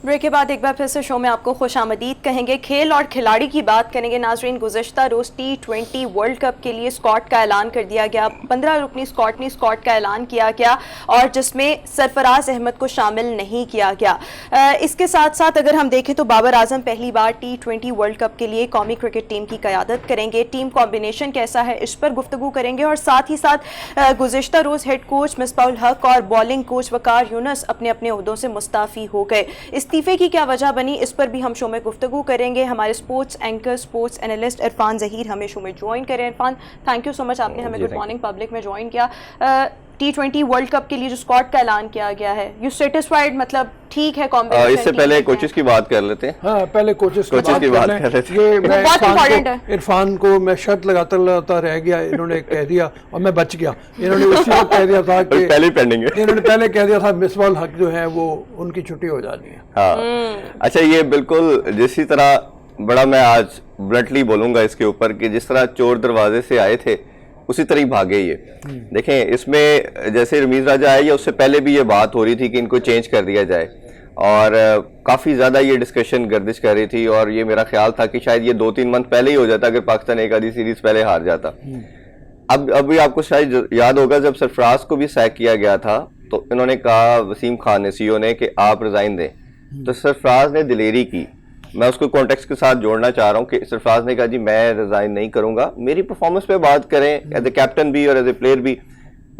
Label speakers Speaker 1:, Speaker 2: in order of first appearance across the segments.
Speaker 1: Break के बाद एक बार फिर से शो में आपको खुशामदीद कहेंगे। खेल और खिलाड़ी की बात करेंगे नाजरीन। गुज़श्ता रोज़ T20 वर्ल्ड कप के लिए स्क्वाड का ऐलान कर दिया गया। 15 रुकनी स्क्वाड का ऐलान किया गया और जिसमें सरफराज अहमद को शामिल नहीं किया गया। इसके साथ साथ अगर हम देखें तो बाबर आजम पहली बार T20 वर्ल्ड कप के लिए कौमी क्रिकेट टीम की क़यादत करेंगे। टीम कॉम्बिनेशन कैसा है इस पर गुफ्तगू करेंगे और साथ ही साथ गुज़श्ता रोज़ हेड कोच मिसबाहुल हक और बॉलिंग कोच वकार यूनुस अपने अपने ओहदों से मुस्ताफ़ी हो गए। इस्तीफे की क्या वजह बनी इस पर भी हम शो में गुफ्तगू करेंगे। हमारे sports anchor sports analyst Irfan Zaheer हमें शो में ज्वाइन करें। Irfan, thank you so much, आपने हमें गुड मॉर्निंग पब्लिक में ज्वाइन किया। T20 वर्ल्ड कप के लिए जो स्क्वाड का ऐलान किया गया है, यू सेटिस्फाइड? मतलब ठीक है कॉम्बिनेशन?
Speaker 2: इससे पहले कोचेस की बात कर लेते हैं।
Speaker 3: हाँ, पहले कोचेस की बात कर लेते हैं।
Speaker 1: ये बहुत इंपॉर्टेंट है।
Speaker 3: इरफान को मैं शर्त लगाता रह गया, इन्होंने कह दिया और मैं बच गया। इन्होंने उसी वक्त कह दिया था कि
Speaker 2: पहले पेंडिंग है।
Speaker 3: इन्होंने पहले कह दिया था मिसबाहुल हक जो है वो उनकी छुट्टी हो जानी है।
Speaker 2: हाँ, अच्छा, ये बिल्कुल जिस तरह बड़ा मैं आज ब्लंटली बोलूंगा इसके ऊपर कि जिस तरह चोर दरवाजे से आए थे उसी तरह ही भागे ये। देखें, इसमें जैसे रमीज राजा आए या उससे पहले भी ये बात हो रही थी कि इनको चेंज कर दिया जाए और काफ़ी ज़्यादा ये डिस्कशन गर्दिश कर रही थी और ये मेरा ख्याल था कि शायद ये 2-3 मंथ पहले ही हो जाता अगर पाकिस्तान एक आधी सीरीज पहले हार जाता। अब भी आपको शायद याद होगा जब सरफराज को भी सैक किया गया था तो इन्होंने कहा, वसीम खान ने CEO ने, कि आप रिजाइन दें। तो सरफराज ने दिलेरी की। मैं उसको कॉन्टेक्स्ट के साथ जोड़ना चाह रहा हूँ कि सरफराज ने कहा जी मैं रिजाइन नहीं करूंगा, मेरी परफॉर्मेंस पे बात करें एज ए कैप्टन भी और एज ए प्लेयर भी।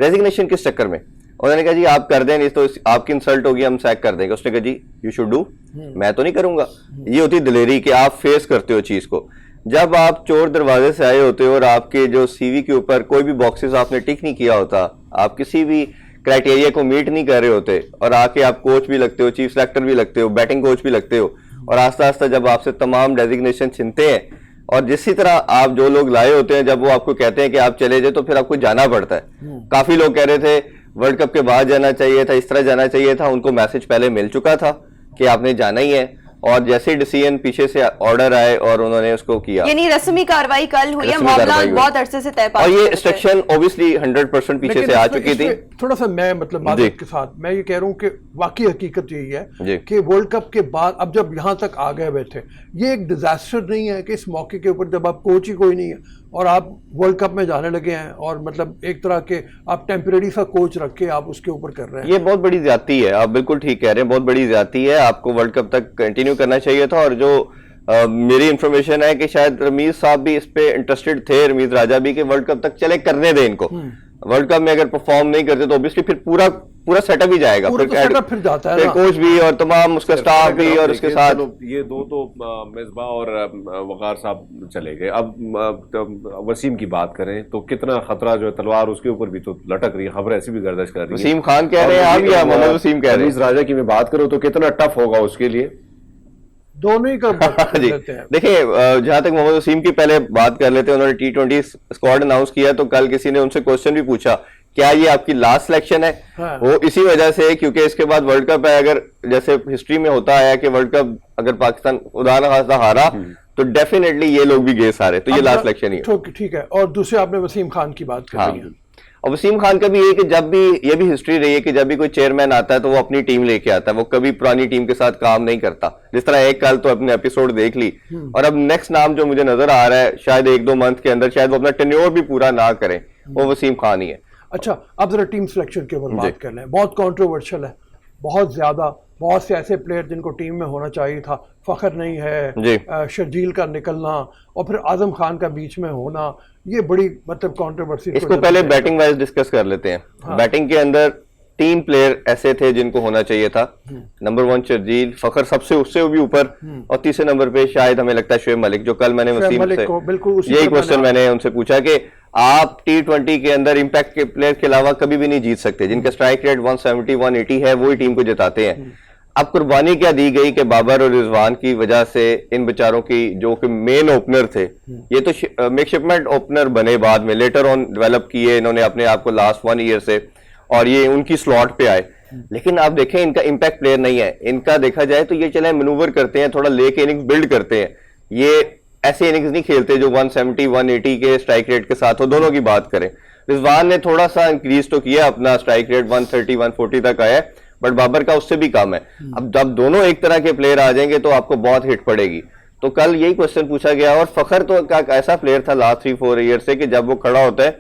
Speaker 2: रेजिग्नेशन किस चक्कर में? उन्होंने कहा जी आप कर दें, नहीं तो आपकी इंसल्ट होगी, हम सैक कर देंगे। उसने कहा जी यू शुड डू, मैं तो नहीं करूंगा। ये होती दिलेरी कि आप फेस करते हो चीज को। जब आप चोर दरवाजे से आए होते हो और आपके जो CV के ऊपर कोई भी बॉक्सेस आपने टिक नहीं किया होता, आप किसी भी क्राइटेरिया को मीट नहीं कर रहे होते और आके आप कोच भी लगते हो, चीफ सेलेक्टर भी लगते हो, बैटिंग कोच भी लगते हो और आस्ता आस्ता जब आपसे तमाम डेजिग्नेशन छिनते हैं और जिसी तरह आप जो लोग लाए होते हैं जब वो आपको कहते हैं कि आप चले जाए तो फिर आपको जाना पड़ता है। काफी लोग कह रहे थे वर्ल्ड कप के बाद जाना चाहिए था, इस तरह जाना चाहिए था। उनको मैसेज पहले मिल चुका था कि आपने जाना ही है और जैसे डिसीजन पीछे से ऑर्डर आए और उन्होंने उसको किया,
Speaker 1: यानी रस्मी कार्रवाई कल हुई है। मामला बहुत अरसे से तय
Speaker 2: और ये इंस्ट्रक्शन ऑब्वियसली 100% पीछे से आ चुकी थी।
Speaker 3: थोड़ा सा मैं मतलब मादक के साथ मैं ये कह रहा हूँ कि वाकई हकीकत यही है कि वर्ल्ड कप के बाद अब जब यहाँ तक आ गए हुए थे, ये एक डिजास्टर नहीं है कि इस मौके के ऊपर जब आप कोच ही कोई नहीं है और आप वर्ल्ड कप में जाने लगे हैं और मतलब एक तरह के आप टेम्परेरी सा कोच रख के आप उसके ऊपर कर रहे हैं।
Speaker 2: ये बहुत बड़ी ज्यादती है, आप बिल्कुल ठीक कह रहे हैं, बहुत बड़ी ज्यादती है। आपको वर्ल्ड कप तक कंटिन्यू करना चाहिए था और जो मेरी इंफॉर्मेशन है कि शायद रमीज साहब भी इस पे इंटरेस्टेड थे, रमीज राजा भी, कि वर्ल्ड कप तक चले, करने दें इनको। वर्ल्ड कप में अगर परफॉर्म नहीं करते तो ऑब्वियसली फिर पूरा सेटअप ही जाएगा,
Speaker 3: फिर जाता है
Speaker 2: कोच भी और तमाम उसका स्टाफ भी और उसके साथ
Speaker 4: ये दो तो मिसबा और वकार साहब चले गए। अब वसीम की बात करें तो कितना खतरा जो है तलवार उसके ऊपर भी तो लटक रही है, खबर ऐसी भी गर्दिश कर रही है।
Speaker 2: वसीम खान कह रहे हैं आप या मोहम्मद वसीम कह रहे हैं?
Speaker 4: राजा की मैं बात करूं तो कितना टफ होगा उसके लिए,
Speaker 3: दोनों ही का लेते हैं।
Speaker 2: देखिए, जहां तक मोहम्मद वसीम की पहले बात कर लेते हैं, उन्होंने T20 स्क्वाड अनाउंस किया तो कल किसी ने उनसे क्वेश्चन भी पूछा क्या ये आपकी लास्ट सिलेक्शन है?
Speaker 3: हाँ।
Speaker 2: वो इसी वजह से क्योंकि इसके बाद वर्ल्ड कप है, अगर जैसे हिस्ट्री में होता आया कि वर्ल्ड कप अगर पाकिस्तान उदाहरण खासा हारा तो डेफिनेटली ये लोग भी गए सारे, तो ये लास्ट सिलेक्शन ही है।
Speaker 3: ठीक है। और दूसरे आपने वसीम खान की बात करी है।
Speaker 2: और वसीम खान का भी ये कि जब भी ये भी हिस्ट्री रही है कि जब भी कोई चेयरमैन आता है तो वो अपनी टीम लेके आता है, वो कभी पुरानी टीम के साथ काम नहीं करता। जिस तरह एक कल तो अपने एपिसोड देख ली और अब नेक्स्ट नाम जो मुझे नजर आ रहा है शायद 1-2 मंथ के अंदर शायद वो अपना टेन्योर भी पूरा ना करें, वो वसीम खान ही है।
Speaker 3: अच्छा, अब जरा टीम सिलेक्शन के ऊपर बात कर लें। बहुत कंट्रोवर्शियल है, बहुत ज्यादा, बहुत से ऐसे प्लेयर जिनको टीम में होना चाहिए था, फखर नहीं है, शर्जील का निकलना और फिर आजम खान का बीच में होना, ये बड़ी मतलब कंट्रोवर्सी।
Speaker 2: इसको पहले बैटिंग वाइज डिस्कस कर लेते हैं। हाँ। बैटिंग के अंदर 3 प्लेयर ऐसे थे जिनको होना चाहिए था। नंबर 1 शर्जील, फखर सबसे उससे भी ऊपर और तीसरे नंबर पे शायद हमें लगता है शुएब मलिक, जो कल मैंने वसीम से यही क्वेश्चन मैंने उनसे पूछा कि आप T20 के अंदर इंपैक्ट के प्लेयर के अलावा कभी भी नहीं जीत सकते। जिनका स्ट्राइक रेट 170-180 है वही टीम को जिताते हैं। अब कुर्बानी क्या दी गई कि बाबर और रिजवान की वजह से इन बेचारों की जो कि मेन ओपनर थे, ये तो मेकशिपमेंट ओपनर बने बाद में, लेटर ऑन डेवलप किए इन्होंने अपने आप को लास्ट 1 ईयर से, और ये उनकी स्लॉट पे आए। लेकिन आप देखें इनका इंपैक्ट प्लेयर नहीं है। इनका देखा जाए तो ये चले मैनूवर करते हैं, थोड़ा लेके इनिंग्स बिल्ड करते हैं, ये ऐसे इनिंग्स नहीं खेलते जो 170-180 के स्ट्राइक रेट के साथ हो। दोनों की बात करें, रिजवान ने थोड़ा सा इंक्रीज तो किया, अपना स्ट्राइक रेट 130-140 तक आया, बट बाबर का उससे भी कम है। अब जब दोनों एक तरह के प्लेयर आ जाएंगे तो आपको बहुत हिट पड़ेगी। तो कल यही क्वेश्चन पूछा गया और फखर तो का ऐसा प्लेयर था लास्ट 3-4 ईयर से कि जब वो खड़ा होता है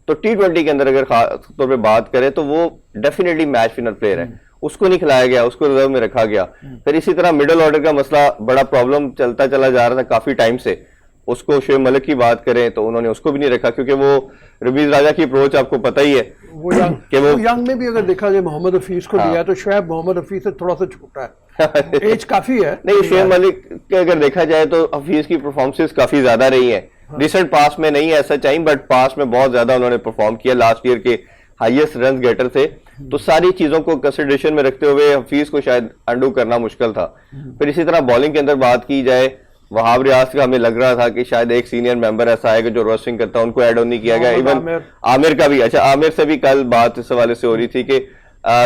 Speaker 2: तो T20 के अंदर अगर खास तौर पे बात करें तो वो डेफिनेटली मैच विनर प्लेयर है। उसको नहीं खिलाया गया, उसको रिजर्व में रखा गया। फिर इसी तरह मिडिल ऑर्डर का मसला बड़ा प्रॉब्लम चलता चला जा रहा था काफी टाइम से। उसको शोएब मलिक की बात करें तो उन्होंने उसको भी नहीं रखा क्योंकि वो रमीज राजा की अप्रोच आपको पता ही है
Speaker 3: वो यंग में भी अगर देखा जाए मोहम्मद हफीज को दिया तो शोएब मोहम्मद हफीज से थोड़ा सा छोटा है, एज काफी है।
Speaker 2: नहीं, शोएब मलिक के अगर देखा जाए तो हफीज की परफॉर्मेंसेस काफी ज्यादा रही है। रिसेंट पास में नहीं है ऐसा चाहिए, बट पास में बहुत ज्यादा उन्होंने परफॉर्म किया। लास्ट ईयर के हाईएस्ट रन गेटर थे। तो सारी चीजों को कंसिडरेशन में रखते हुए हफीज को शायद अंडू करना मुश्किल था। फिर इसी तरह बॉलिंग के अंदर बात की जाए, वहाब रियाज का हमें लग रहा था कि शायद एक सीनियर मेंबर ऐसा आएगा जो रोस्टिंग करता है, उनको ऐड ऑन नहीं किया गया। इवन आमिर का भी, अच्छा आमिर से भी कल बात इस हवाले से हो रही थी कि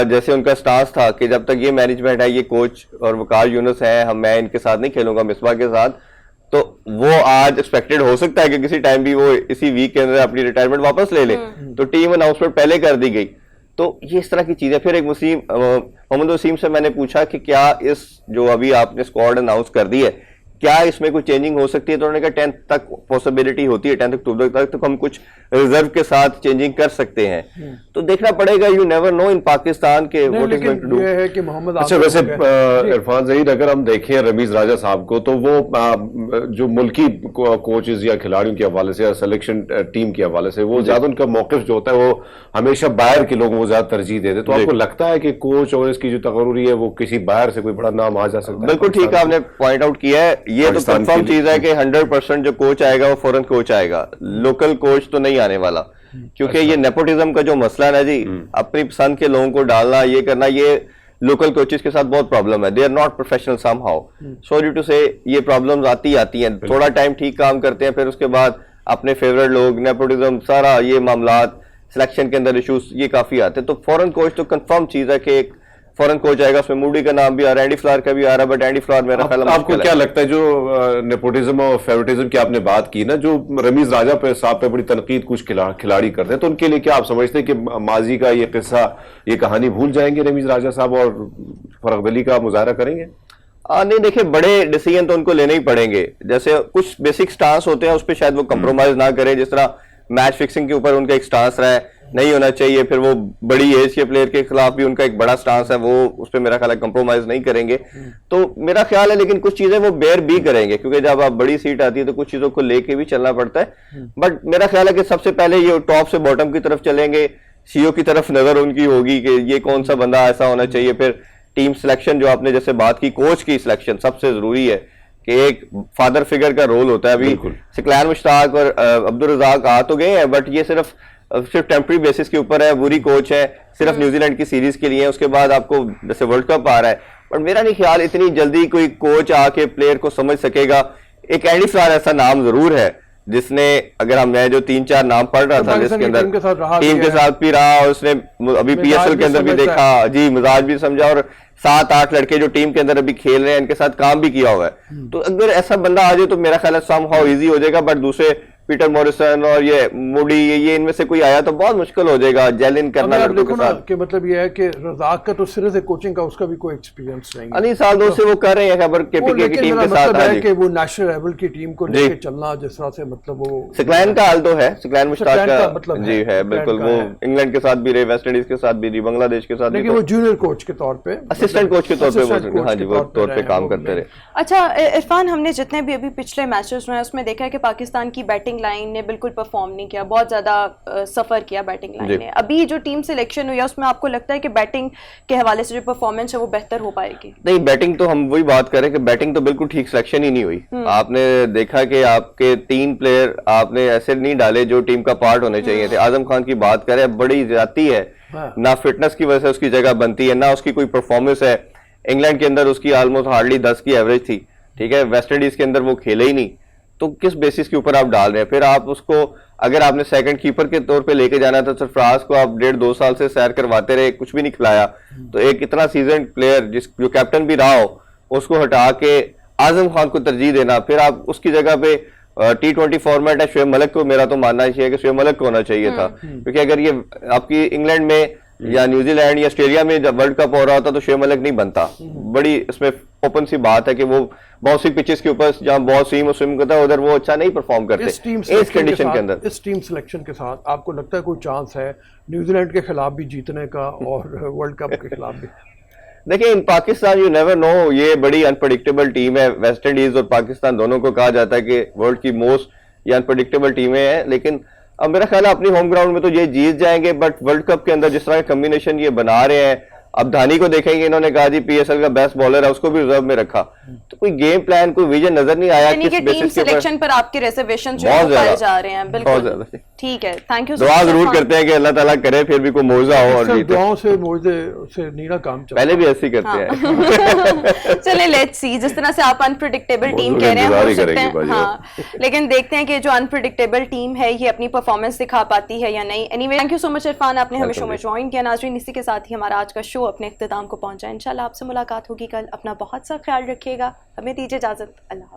Speaker 2: जैसे उनका स्टांस था कि जब तक ये मैनेजमेंट है, ये कोच और वकार यूनुस है, मैं इनके साथ नहीं खेलूंगा मिसबा के साथ। तो वो आज एक्सपेक्टेड हो सकता है कि किसी टाइम भी वो इसी वीक के अंदर अपनी रिटायरमेंट वापस ले ले। तो टीम अनाउंसमेंट पहले कर दी गई। तो ये इस तरह की चीजें। फिर एक मोहम्मद वसीम से मैंने पूछा कि क्या इस जो अभी आपने स्क्वाड अनाउंस कर दी है, क्या इसमें कोई चेंजिंग हो सकती है? तो उन्होंने कहा 10th तक पॉसिबिलिटी होती है, 10th अक्टूबर तक तो हम कुछ रिजर्व के साथ चेंजिंग कर सकते हैं। तो देखना पड़ेगा, you never know in Pakistan के what is going to do.
Speaker 3: ये है कि मोहम्मद
Speaker 4: अच्छा, वैसे इरफान ज़हीर अगर हम देखें रमीज राजा साहब को, तो वो जो मुल्की कोचेज या खिलाड़ियों के हवाले से या सिलेक्शन टीम के हवाले से वो ज्यादा उनका मौक़िफ़ जो होता है वो हमेशा बाहर के लोगों को ज्यादा तरजीह देते। तो आपको लगता है कि कोच और इसकी जो तकरूरी है वो किसी बाहर से कोई बड़ा नाम आ जा सकता है?
Speaker 2: बिल्कुल ठीक आपने पॉइंट आउट किया है। ये तो कंफर्म चीज है कि 100% जो कोच आएगा वो फॉरेन कोच आएगा, लोकल कोच तो नहीं आने वाला। क्योंकि ये नेपोटिज्म का जो मसला है ना जी, अपनी पसंद के लोगों को डालना, ये करना, ये लोकल कोचेस के साथ बहुत प्रॉब्लम है। They are not professional somehow, sorry to say ये प्रॉब्लम्स आती हैं। थोड़ा टाइम ठीक काम करते हैं, फिर उसके बाद अपने फेवरेट लोग, नेपोटिज्म, सारा ये मामलात, सिलेक्शन के अंदर इश्यूज ये काफी आते हैं। तो फॉरेन कोच तो कंफर्म चीज है कि एक फॉरेन कोच आएगा। उसमें मूडी का नाम भी आ रहा है, एंडी फ्लावर का भी आ रहा है, बट एंडी फ्लावर मेरा ख्याल
Speaker 4: आपको क्या लगता है जो नेपोटिज्म और फेवरेटिज्म की आपने बात की ना, जो रमीज राजा पे साहब पे बड़ी तनकीद कुछ खिलाड़ी करते हैं, तो उनके लिए क्या आप समझते हैं कि माजी का ये किस्सा, ये कहानी भूल जाएंगे रमीज राजा साहब और फरख अली का मुजाहरा करेंगे?
Speaker 2: नहीं, देखिए बड़े डिसीजन तो उनको लेने ही पड़ेंगे। जैसे कुछ बेसिक स्टांस होते हैं उस पर शायद वो कंप्रोमाइज ना करें। जिस तरह मैच फिक्सिंग के ऊपर उनका एक स्टांस रहा है, नहीं होना चाहिए। फिर वो बड़ी एज के प्लेयर के खिलाफ भी उनका एक बड़ा स्टांस है, वो उस पर मेरा ख्याल है कंप्रोमाइज नहीं करेंगे। तो मेरा ख्याल है, लेकिन कुछ चीजें वो बेयर भी करेंगे, क्योंकि जब आप बड़ी सीट आती है तो कुछ चीजों को लेके भी चलना पड़ता है। बट मेरा ख्याल है कि सबसे पहले ये टॉप से बॉटम की तरफ चलेंगे, सीईओ की तरफ नजर उनकी होगी कि ये कौन सा बंदा ऐसा होना चाहिए। फिर टीम सिलेक्शन, जो आपने जैसे बात की, कोच की सिलेक्शन सबसे जरूरी है कि एक फादर फिगर का रोल होता है। अभी सिकलैन मुश्ताक और अब्दुल रज़ाक आ तो गए हैं, बट ये सिर्फ टेम्पररी बेसिस के ऊपर है। बुरी कोच है, सिर्फ न्यूजीलैंड की सीरीज के लिए। उसके बाद आपको जैसे वर्ल्ड कप आ रहा है, पर मेरा नहीं ख्याल इतनी जल्दी कोई कोच आके प्लेयर को समझ सकेगा। एक एंडी फ्लावर ऐसा नाम जरूर है जिसने, अगर मैं जो 3-4 नाम पढ़ रहा था लिस्ट के अंदर, टीम के साथ भी रहा, और उसने अभी पीएसएल के अंदर भी देखा जी, मिजाज भी समझा, और 7-8 लड़के जो टीम के अंदर अभी खेल रहे हैं इनके साथ काम भी किया हुआ है। तो अगर ऐसा बंदा आ जाए तो मेरा ख्याल है समहाउ इजी हो जाएगा। बट दूसरे पीटर मॉरिसन और ये मूडी, ये इनमें से कोई आया तो बहुत मुश्किल हो जाएगा जेल इन करना लड़कों के साथ।
Speaker 3: कि मतलब ये है कि रज़ाक का तो सिरे से कोचिंग का उसका भी कोई एक्सपीरियंस नहीं है।
Speaker 2: नहीं, साल 2 से वो कर रहे हैं खबर केपीके की टीम के साथ
Speaker 3: है कि वो नेशनल लेवल की टीम को लेके चलना, जिस तरह से मतलब वो
Speaker 2: सिकलैन का हाल तो है, सिकलैन मुश्ताक का मतलब जी है बिल्कुल। वो इंग्लैंड के साथ भी रहे, वेस्ट इंडीज के साथ भी रही, बांग्लादेश के साथ भी,
Speaker 3: लेकिन वो जूनियर कोच के तौर पे,
Speaker 2: असिस्टेंट कोच के तौर पे, हाँ जी, वो तौर पे काम करते रहे।
Speaker 1: अच्छा इरफान, हमने जितने भी अभी पिछले मैचेस हुए हैं उसमें देखा है कि पाकिस्तान की बैटिंग लाइन ने बिल्कुल परफॉर्म नहीं किया, बहुत ज्यादा सफर किया बैटिंग लाइन ने। अभी जो टीम सिलेक्शन हुई है उसमें आपको लगता है कि बैटिंग के हवाले से जो परफॉर्मेंस है वो बेहतर हो पाएगी?
Speaker 2: नहीं, बैटिंग तो हम वही बात करें कि बैटिंग तो बिल्कुल ठीक सिलेक्शन ही नहीं हुई। आपने देखा कि आपके 3 प्लेयर आपने ऐसे नहीं डाले जो टीम का पार्ट होने चाहिए थे। आजम खान की बात करें, बड़ी ज्यादती है, ना फिटनेस की वजह से उसकी जगह बनती है, ना उसकी कोई परफॉर्मेंस है। इंग्लैंड के अंदर उसकी ऑलमोस्ट हार्डली 10 की एवरेज थी, ठीक है, वेस्ट इंडीज के अंदर वो खेले ही नहीं। तो किस बेसिस के ऊपर आप डाल रहे हैं? फिर आप उसको, अगर आपने सेकंड कीपर के तौर पे लेके जाना था, सरफराज को आप 1.5-2 साल से सैर करवाते रहे, कुछ भी नहीं खिलाया। तो एक इतना सीजन प्लेयर जो कैप्टन भी रहा हो, उसको हटा के आजम खान को तरजीह देना, फिर आप उसकी जगह पे T20 फॉर्मेट है, शोएब मलिक को, मेरा तो मानना चाहिए कि शोएब मलिक को होना चाहिए था। क्योंकि अगर ये आपकी इंग्लैंड में या न्यूजीलैंड या ऑस्ट्रेलिया में जब वर्ल्ड कप हो रहा होता तो शोएब मलिक नहीं बनता। बड़ी इसमें ओपन सी बात है कि वो बहुत सी पिचेस के ऊपर जहाँ बहुत स्विम करता है उधर वो अच्छा नहीं परफॉर्म करते इस कंडीशन के अंदर।
Speaker 3: इस टीम सिलेक्शन के साथ आपको लगता है कोई चांस है न्यूजीलैंड के खिलाफ भी जीतने का और वर्ल्ड कप के खिलाफ भी?
Speaker 2: देखिए इन पाकिस्तान यू नेवर नो, ये बड़ी अनप्रेडिक्टेबल टीम है। वेस्ट इंडीज और पाकिस्तान दोनों को कहा जाता है कि वर्ल्ड की मोस्ट ये अनप्रेडिक्टेबल टीमें हैं, लेकिन अब मेरा ख्याल है अपनी होम ग्राउंड में तो ये जीत जाएंगे। बट वर्ल्ड कप के अंदर जिस तरह का कॉम्बिनेशन ये बना रहे हैं, अब धानी को देखेंगे, इन्होंने कहा जी पीएसएल का बेस्ट बॉलर है, उसको भी रिजर्व में रखा, तो कोई गेम प्लान कोई विजन नजर नहीं आया।
Speaker 1: यानी कि टीम सिलेक्शन पर आपके रिजर्वेशन जो है पाए जा रहे हैं। बिल्कुल ठीक है, थैंक यू।
Speaker 2: दुआ जरूर करते हैं कि अल्लाह ताला करे फिर भी कोई मौजा हो और जीते।
Speaker 3: दुआओं से मौजे से नहीं ना काम चलता,
Speaker 2: पहले भी ऐसे ही करते हैं।
Speaker 1: चलिए लेट्स सी, जिस तरह से आप अनप्रेडिक्टेबल टीम कह रहे हैं हो सकते हैं, हाँ, लेकिन देखते हैं कि जो अनप्रेडिक्टेबल टीम है ये अपनी परफॉर्मेंस दिखा पाती है या नहीं। Anyway thank you so much Irfan, आपने हमें शो में ज्वाइन किया। नाज़रीन इसी के साथ ही हमारा आज का शो अपने इख्तिताम को पहुंचा। इंशाल्लाह आपसे मुलाकात होगी कल। अपना बहुत सा ख्याल रखिएगा, हमें दीजिए इजाजत। अल्लाह।